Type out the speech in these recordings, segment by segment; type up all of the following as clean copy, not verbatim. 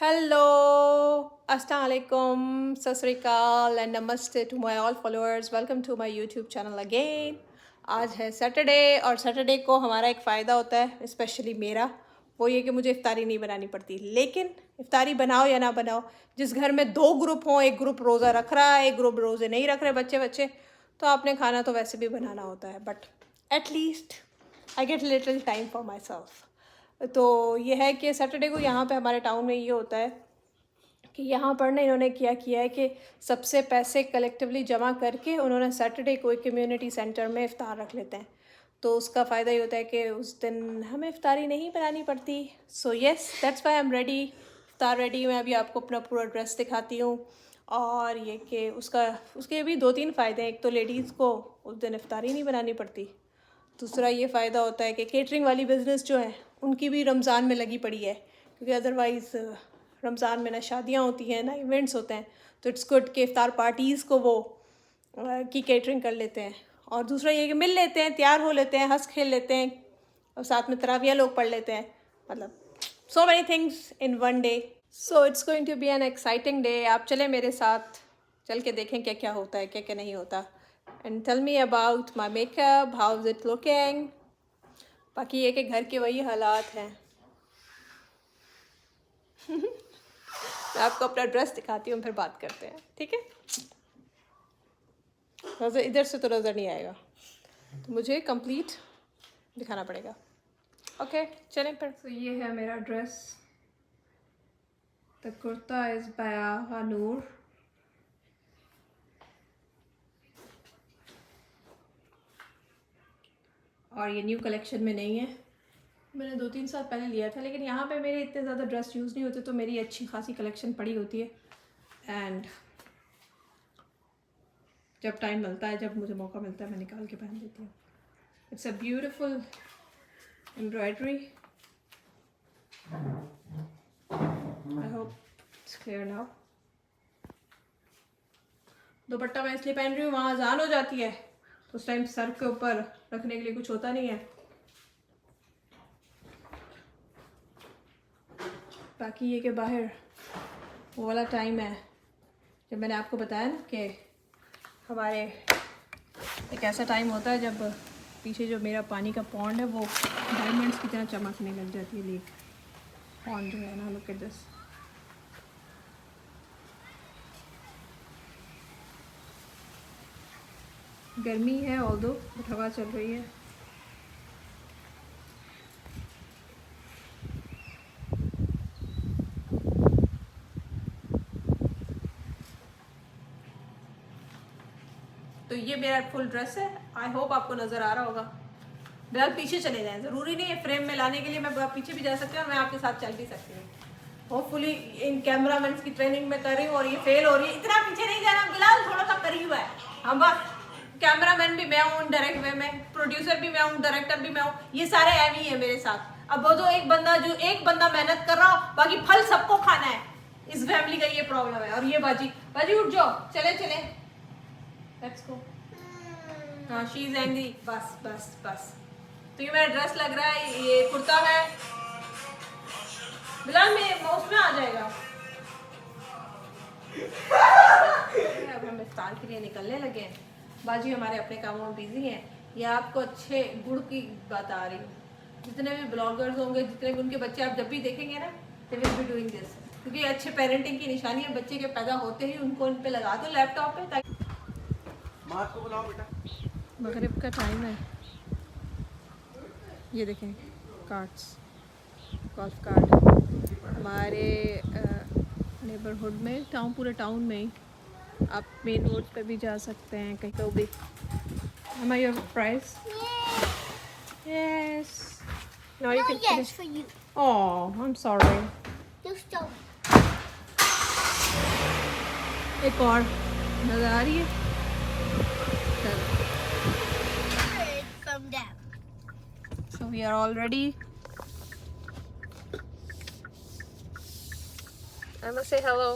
Hello, Assalamu alaikum, Sat Sri Akal and Namaste to my all followers. Welcome to my YouTube channel again. आज है Saturday और Saturday को हमारा एक फ़ायदा होता है, स्पेशली मेरा, वो ये कि मुझे इफ्तारी नहीं बनानी पड़ती। लेकिन इफ्तारी बनाओ या ना बनाओ, जिस घर में दो ग्रुप हों, एक ग्रुप रोज़ा रख रहा है, एक ग्रुप रोज़े नहीं रख रहे बच्चे, तो आपने खाना तो वैसे भी बनाना होता है, but at least I get little time for my self. तो ये है कि सैटरडे को यहाँ पे हमारे टाउन में ये होता है कि यहाँ पर ना इन्होंने क्या किया है कि सबसे पैसे कलेक्टिवली जमा करके उन्होंने सैटरडे को एक कम्युनिटी सेंटर में इफ्तार रख लेते हैं। तो उसका फ़ायदा ये होता है कि उस दिन हमें इफ्तारी नहीं बनानी पड़ती। So yes, that's why I am ready, iftar ready. मैं अभी आपको अपना पूरा ड्रेस दिखाती हूँ। और ये कि उसके भी 2-3 फ़ायदे हैं। एक तो लेडीज़ को उस दिन इफ्तारी नहीं बनानी पड़ती। दूसरा ये फ़ायदा होता है कि केटरिंग वाली बिज़नेस जो है उनकी भी रमज़ान में लगी पड़ी है, क्योंकि अदरवाइज़ रमज़ान में ना शादियाँ होती हैं ना इवेंट्स होते हैं। तो इट्स गुड कि इफ्तार पार्टीज़ को वो की केटरिंग कर लेते हैं। और दूसरा ये कि मिल लेते हैं, तैयार हो लेते हैं, हंस खेल लेते हैं और साथ में तरावियाँ लोग पढ़ लेते हैं। मतलब so many things in one day. So it's going to be an exciting day. आप चलें मेरे साथ, चल के देखें क्या क्या होता है, क्या क्या नहीं होता। And tell me about my makeup, how is it looking. बाकी ये कि घर के वही हालात हैं। मैं आपको अपना ड्रेस दिखाती हूँ, फिर बात करते हैं, ठीक है। नज़र इधर से तो नज़र नहीं आएगा, तो मुझे कंप्लीट दिखाना पड़ेगा। ओके चलें फिर। तो ये है मेरा dress. The kurta is by Aga Noor. और ये न्यू कलेक्शन में नहीं है, मैंने 2-3 साल पहले लिया था। लेकिन यहाँ पे मेरे इतने ज़्यादा ड्रेस यूज़ नहीं होते, तो मेरी अच्छी खासी कलेक्शन पड़ी होती है। एंड जब टाइम मिलता है, जब मुझे मौका मिलता है, मैं निकाल के पहन लेती हूँ। It's a beautiful embroidery. I hope it's clear now. दुपट्टा मैं इसलिए पहन रही हूँ, वहाँ अजान हो जाती है तो उस टाइम सर के ऊपर रखने के लिए कुछ होता नहीं है। बाकी ये कि बाहर वो वाला टाइम है जब मैंने आपको बताया ना कि हमारे एक ऐसा टाइम होता है जब पीछे जो मेरा पानी का पॉन्ड है वो डायमंड्स की तरह चमकने लग जाती है। लेक पॉन्ड जो है ना, लुक एट दिस। गर्मी है ऑल्दो, बट हवा चल रही है। तो ये मेरा फुल ड्रेस है। आई होप आपको नज़र आ रहा होगा। बिलाल पीछे चले जाएं, ज़रूरी नहीं है फ्रेम में लाने के लिए मैं पीछे भी जा सकती हूँ और मैं आपके साथ चल भी सकती हूँ। होपफुली इन कैमरामैन की ट्रेनिंग में कर रही हूँ और ये फेल हो रही है। इतना पीछे नहीं जाना बिलाल, थोड़ा सा करीब है। हम बस कैमरामैन भी मैं हूँ डायरेक्ट वे में, प्रोड्यूसर भी मैं हूँ, डायरेक्टर भी मैं हूँ, ये सारे एम ही है मेरे साथ। अब वो जो एक बंदा मेहनत कर रहा हो, बाकी फल सबको खाना है। इस फैमिली का ये प्रॉब्लम है। और ये बाजी उठ जाओ, चले लेट्स गो। हाँ, शी इज एंग्री। बस। तो ये मेरा ड्रेस लग रहा है, ये कुर्ता है। बिलाल में माउस में आ जाएगा। अब हम इफ्तार के लिए निकलने लगे हैं। बाजी हमारे अपने कामों में बिजी हैं। ये आपको अच्छे गुड़ की बात आ रही है। जितने भी ब्लॉगर्स होंगे, जितने भी उनके बच्चे आप जब भी देखेंगे ना, they will be doing this, क्योंकि अच्छे पेरेंटिंग की निशानी है बच्चे के पैदा होते ही उनको इन पे लगा दो लैपटॉप पे, ताकि माँ को बुलाओ बेटा। मगरिब का टाइम है। ये देखें कार्ड्स, गोल्फ कार्ड हमारे नेबरहुड में, पूरे टाउन में ही। आप मेन रोड पे भी जा सकते हैं, कहीं तो भी। Am I your prize? Yes. Now you can finish. For you. Oh, I'm sorry. Just don't. एक और नजर आ रही है। Come down. So we are all ready. I must say hello.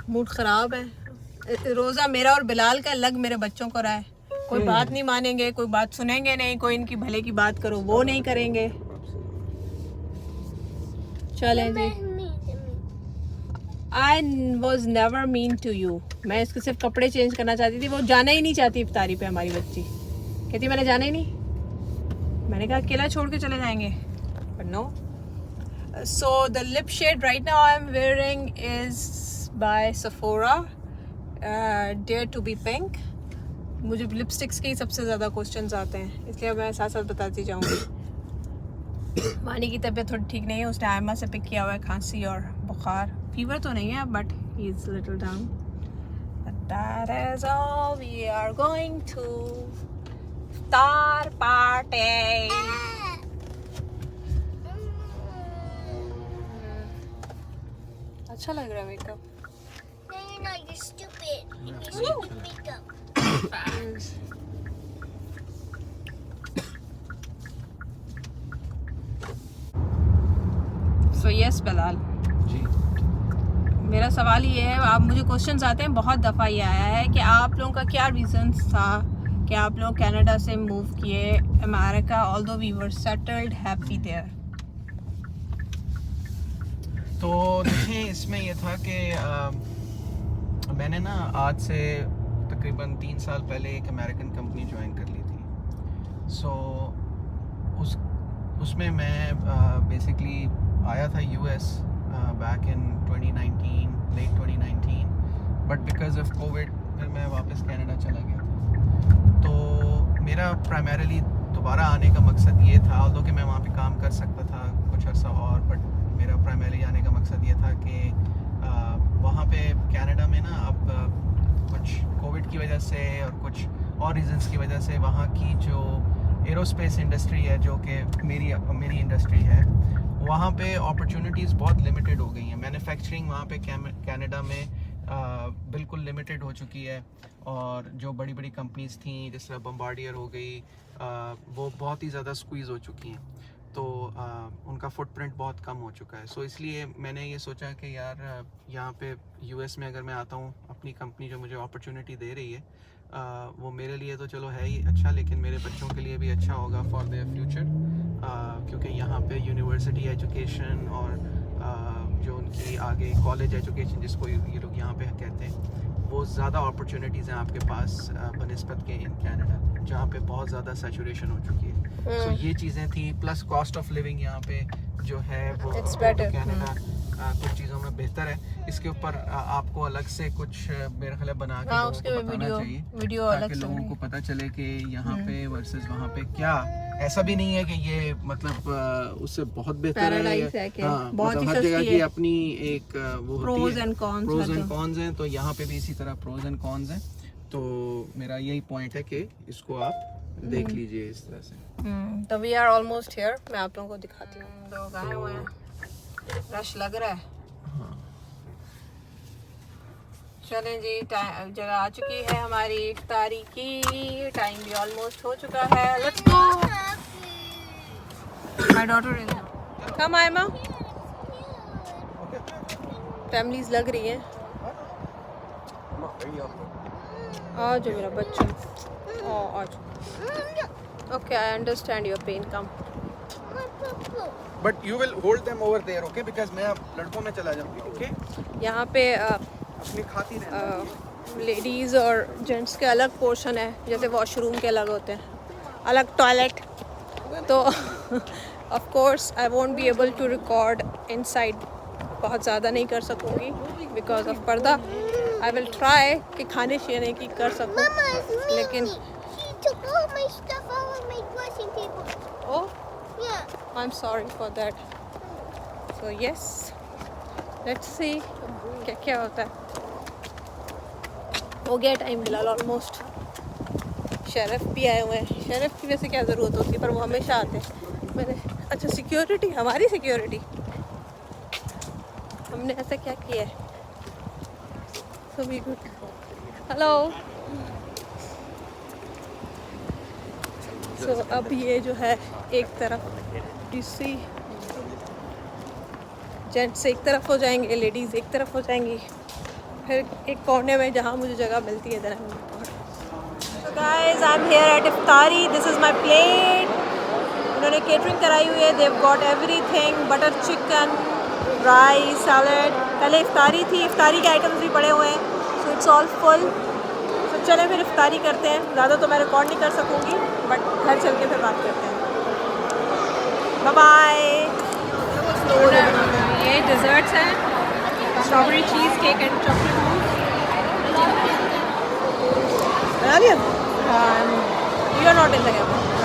Mood ख़राब है। रोज़ा मेरा और बिलाल का, अलग मेरे बच्चों को रहा है। कोई बात नहीं मानेंगे, कोई बात सुनेंगे नहीं, कोई इनकी भले की बात करो वो नहीं करेंगे। चलें जी. I was never mean to you. मैं इसके सिर्फ कपड़े चेंज करना चाहती थी. वो जाना ही नहीं चाहती इफ्तारी पे हमारी बच्ची. कहती मैंने जाना ही नहीं. मैंने कहा अकेला छोड़ के चले जाएंगे. But no. So the lip shade right now I'm wearing is by Sephora. Dare to be pink. मुझे लिपस्टिक्स के ही सबसे ज़्यादा क्वेश्चंस आते हैं, इसलिए मैं साथ साथ बताती जाऊँगी. मानी की तबीयत थोड़ी ठीक नहीं है. उसने आयमा से पिक किया हुआ है खांसी और बुखार. फीवर तो नहीं है but he is little down. That is all. We are going to iftar party. अच्छा लग रहा है makeup. No, you're not. You're stupid. You're stupid makeup. So yes, Bilal ji. मेरा सवाल ये है, आप मुझे क्वेश्चंस आते हैं बहुत दफ़ा ये आया है कि आप लोगों का क्या रीज़न्स था कि आप लोग कनाडा से मूव किए America, although we were settled happy there. तो देखिए इसमें ये था कि मैंने ना आज से तकरीबन 3 साल पहले एक अमेरिकन कंपनी ज्वाइन कर ली थी. सो उसमें मैं बेसिकली आया था US back in 2019, late 2019, but because of covid फिर मैं वापस कनाडा चला गया था. तो मेरा प्राइमरीली दोबारा आने का मकसद ये था, ऑल्दो कि मैं वहाँ पे काम कर सकता था कुछ अर्सा और, बट मेरा प्राइमरी आने का मकसद ये था कि वहाँ पे कनाडा में ना अब कुछ कोविड की वजह से और कुछ और रीजंस की वजह से वहाँ की जो एरोस्पेस इंडस्ट्री है, जो कि मेरी इंडस्ट्री है, वहाँ पे अपॉर्चुनिटीज़ बहुत लिमिटेड हो गई हैं. मैन्युफैक्चरिंग वहाँ पे कनाडा में बिल्कुल लिमिटेड हो चुकी है. और जो बड़ी बड़ी कंपनीज थी जिस तरह बम्बार्डियर हो गई, वो बहुत ही ज़्यादा स्क्वीज़ हो चुकी हैं. तो उनका फुटप्रिंट बहुत कम हो चुका है. सो इसलिए मैंने ये सोचा कि यार यहाँ पे यूएस में अगर मैं आता हूँ, अपनी कंपनी जो मुझे अपॉर्चुनिटी दे रही है, वो मेरे लिए तो चलो है ही अच्छा, लेकिन मेरे बच्चों के लिए भी अच्छा होगा फॉर देयर फ्यूचर. क्योंकि यहाँ पे यूनिवर्सिटी एजुकेशन और जो उनकी आगे कॉलेज एजुकेशन जिसको ये लोग यहाँ पे कहते हैं, वो ज़्यादा अपॉर्चुनिटीज़ हैं आपके पास बनिस्बत के इन कनाडा, जहाँ पे बहुत ज़्यादा सैचुरेशन हो चुकी है. सो ये चीज़ें थी, प्लस कॉस्ट ऑफ लिविंग यहाँ पे जो है वो कनाडा कुछ चीज़ों में बेहतर है. इसके ऊपर आपको अलग से कुछ मेरा ख्याल है बना के लोगों को बताना चाहिए, ताकि लोगों को पता चले कि यहाँ पे वर्सेस वहाँ पे क्या. ऐसा भी नहीं है कि ये मतलब उससे बहुत बेहतर है. हाँ, मतलब हर जगह की अपनी एक वो प्रोज एंड कॉन्स हैं. तो यहाँ पे भी इसी तरह प्रोज एंड कॉन्स हैं. तो मेरा यही पॉइंट है कि इसको आप देख लीजिए इस तरह से. तो वी आर ऑलमोस्ट हियर. मैं आप लोगों को दिखाती हूँ. लोग आए हुए हैं, रश लग रहा है. चलें जी, जगह आ चुकी है हमारी इफ्तारी की. टाइम भी ऑलमोस्ट हो चुका है. Let's go. My daughter is come. आयमा, फैमिलीज लग रही हैं. आ जाओ मेरा बच्चा. आ जाओ. Okay, I understand your pain. Come. But you will hold them over there, okay? Because मैं अब लड़कों में चला जाऊँगी, okay? यहाँ पे अपनी खाती रहना. लेडीज़ और जेंट्स के अलग पोर्शन है, जैसे वॉशरूम के अलग होते हैं, अलग टॉयलेट. तो of course I won't be able to record inside. बहुत ज़्यादा नहीं कर सकूँगी बिकॉज ऑफ पर्दा. आई विल ट्राई कि खाने शीने की कर सकूँ, लेकिन She took all my stuff, all of my dressing table. Oh, Yeah. I'm sorry for that. So yes, let's see क्या क्या होता है. हो गया टाइम बिलाल ऑलमोस्ट. शेरिफ भी आए हुए हैं. शेरिफ की वैसे क्या ज़रूरत होती है, पर वो हमेशा आते हैं. मैंने अच्छा सिक्योरिटी, हमारी सिक्योरिटी, हमने ऐसा क्या किया है. So we good. Hello. So अब ये जो है एक तरफ इसी जेंट्स एक तरफ हो जाएंगे, लेडीज़ एक तरफ हो जाएंगी, फिर एक कोने में जहाँ मुझे जगह मिलती है इधर. So guys, I'm here at इफ्तारी. This is my plate. उन्होंने केटरिंग कराई हुई है. They've got everything, butter chicken, rice, salad. पहले इफ्तारी थी, इफ्तारी के आइटम्स भी पड़े हुए हैं, सो इट्स ऑल फुल। तो चलें फिर इफ्तारी करते हैं। ज़्यादा तो मैं रिकॉर्ड नहीं कर सकूँगी, बट घर चल के फिर बात करते हैं। बाय। ये डिज़र्ट्स हैं, strawberry cheesecake and chocolate mousse. बना लिया? You are not in the camera.